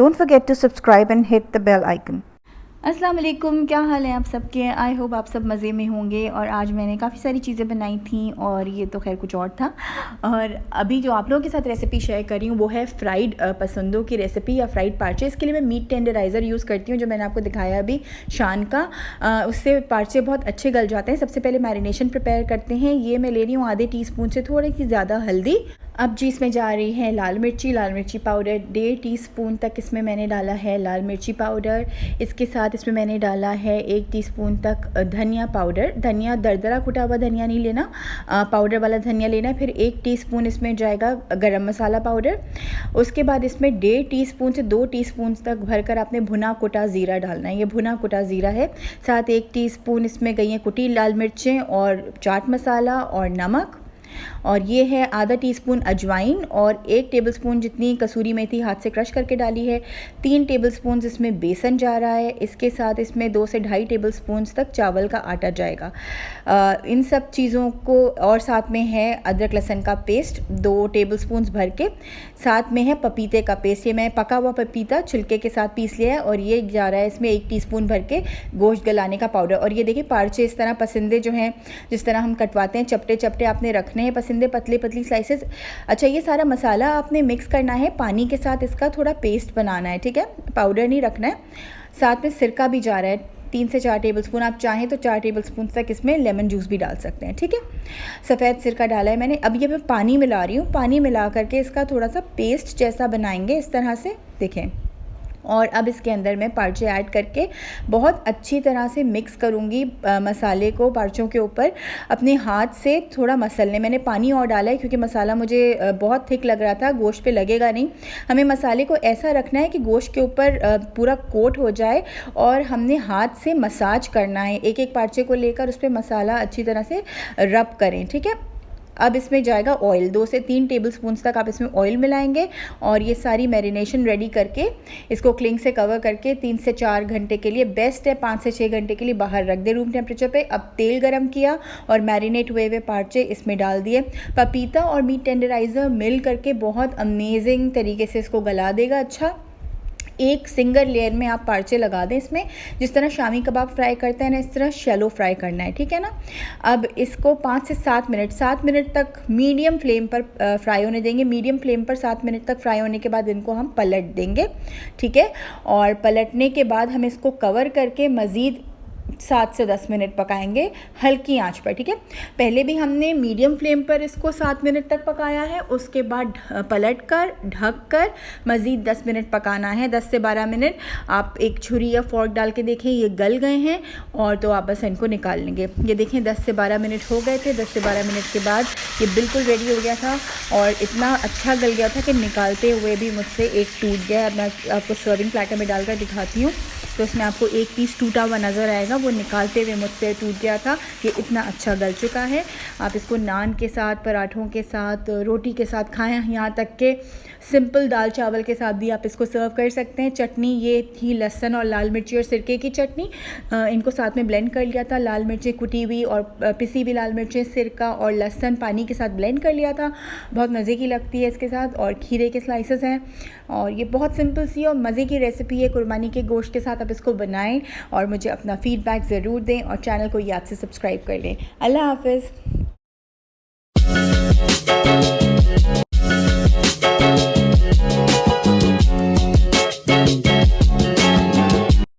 Don't forget to subscribe and hit the bell icon. अस्सलाम वालेकुम, क्या हाल है आप सबके। आई होप आप सब मज़े में होंगे। और आज मैंने काफ़ी सारी चीज़ें बनाई थी और ये तो खैर कुछ और था। और अभी जो आप लोगों के साथ रेसिपी शेयर कर रही हूँ वो है फ्राइड पसंदों की रेसिपी या फ्राइड पार्चे। इसके लिए मैं मीट टेंडराइज़र यूज़ करती हूँ, जो मैंने आपको दिखाया अभी शान का। उससे पार्चे बहुत अच्छे गल जाते हैं। सबसे पहले मैरिनेशन प्रिपेयर करते हैं। ये मैं ले रही हूँ आधे टीस्पून से थोड़ी सी ज़्यादा हल्दी। अब जी इसमें जा रही है लाल मिर्ची पाउडर 1.5 टीस्पून तक इसमें मैंने डाला है लाल मिर्ची पाउडर। इसके साथ इसमें मैंने डाला है 1 टीस्पून तक धनिया पाउडर। धनिया दरदरा कुटा हुआ धनिया नहीं लेना, पाउडर वाला धनिया लेना है। फिर 1 टीस्पून इसमें जाएगा गरम मसाला पाउडर। उसके बाद इसमें 1.5 टीस्पून से 2 टीस्पून तक भरकर आपने भुना कुटा ज़ीरा डालना है। ये भुना कुटा ज़ीरा है। साथ 1 टीस्पून इसमें गई हैं कुटी लाल मिर्चें और चाट मसाला और नमक। और ये है आधा टीस्पून अजवाइन और 1 टेबलस्पून जितनी कसूरी मेथी हाथ से क्रश करके डाली है। 3 टेबलस्पून इसमें बेसन जा रहा है। इसके साथ इसमें 2 से 2.5 टेबलस्पून तक चावल का आटा जाएगा। इन सब चीज़ों को, और साथ में है अदरक लहसुन का पेस्ट 2 टेबलस्पून भर के। साथ में है पपीते का पेस्ट। ये मैं पका हुआ पपीता छिलके के साथ पीस लिया है। और ये जा रहा है इसमें 1 टीस्पून भर के गोश्त गलाने का पाउडर। और ये देखिए पार्चे इस तरह पसंदे जो हैं, जिस तरह हम कटवाते हैं चपटे चपटे आपने रखने हैं, पसंदे पतली पतली स्लाइसेस। अच्छा, ये सारा मसाला आपने मिक्स करना है पानी के साथ, इसका थोड़ा पेस्ट बनाना है, ठीक है, पाउडर नहीं रखना है। साथ में सिरका भी जा रहा है 3 से 4 टेबलस्पून। आप चाहें तो 4 टेबलस्पून तक इसमें लेमन जूस भी डाल सकते हैं, ठीक है। सफ़ेद सिरका डाला है मैंने। अब ये मैं पानी मिला रही हूँ। पानी मिला करके इसका थोड़ा सा पेस्ट जैसा बनाएंगे इस तरह से, देखें। और अब इसके अंदर मैं पार्चे ऐड करके बहुत अच्छी तरह से मिक्स करूँगी मसाले को पार्चों के ऊपर। अपने हाथ से थोड़ा मसलने, मैंने पानी और डाला है क्योंकि मसाला मुझे बहुत थिक लग रहा था, गोश्त पे लगेगा नहीं। हमें मसाले को ऐसा रखना है कि गोश्त के ऊपर पूरा कोट हो जाए और हमने हाथ से मसाज करना है। एक एक पार्चे को लेकर उस पर मसाला अच्छी तरह से रब करें, ठीक है। अब इसमें जाएगा ऑयल। 2 से 3 टेबलस्पून तक आप इसमें ऑयल मिलाएंगे। और ये सारी मैरिनेशन रेडी करके इसको क्लिंग से कवर करके 3 से 4 घंटे के लिए, बेस्ट है 5 से 6 घंटे के लिए बाहर रख दे रूम टेम्परेचर पे। अब तेल गरम किया और मैरिनेट हुए पार्चे इसमें डाल दिए। पपीता और मीट टेंडराइज़र मिल करके बहुत अमेजिंग तरीके से इसको गला देगा। अच्छा, एक सिंगल लेयर में आप पार्चे लगा दें इसमें, जिस तरह शामी कबाब फ्राई करते हैं ना, इस तरह शैलो फ्राई करना है, ठीक है ना। अब इसको 5 से 7 मिनट तक मीडियम फ्लेम पर फ्राई होने देंगे। मीडियम फ्लेम पर 7 मिनट तक फ्राई होने के बाद इनको हम पलट देंगे, ठीक है। और पलटने के बाद हम इसको कवर करके मज़ीद 7 से 10 मिनट पकाएंगे हल्की आंच पर, ठीक है। पहले भी हमने मीडियम फ्लेम पर इसको 7 मिनट तक पकाया है। उसके बाद पलट कर ढक कर मज़ीद 10 मिनट पकाना है, 10 से 12 मिनट। आप एक छुरी या फोर्क डाल के देखें ये गल गए हैं और तो आप बस इनको निकाल लेंगे। ये देखें 10 से 12 मिनट हो गए थे। 10 से 12 मिनट के बाद ये बिल्कुल रेडी हो गया था और इतना अच्छा गल गया था कि निकालते हुए भी मुझसे एक टूट गया। मैं आपको सर्विंग प्लेटर में डालकर दिखाती हूँ तो इसमें आपको एक पीस टूटा हुआ नज़र आएगा, वो निकालते हुए मुझसे टूट गया था। ये इतना अच्छा गल चुका है। आप इसको नान के साथ, पराठों के साथ, रोटी के साथ खाएं, यहाँ तक के सिंपल दाल चावल के साथ भी आप इसको सर्व कर सकते हैं। चटनी ये थी लहसुन और लाल मिर्ची और सिरके की चटनी। इनको साथ में ब्लेंड कर लिया था, लाल मिर्चें कुटी हुई और पिसी हुई लाल मिर्चें, सिरका और लहसुन पानी के साथ ब्लेंड कर लिया था। बहुत मज़े की लगती है इसके साथ। और खीरे के स्लाइसेस हैं और ये बहुत सिंपल सी और मज़े की रेसिपी है। कुर्बानी के गोश्त के साथ आप इसको बनाएं और मुझे अपना फ़ीडबैक ज़रूर दें और चैनल को याद से सब्सक्राइब कर लें। अल्लाह हाफ़िज़।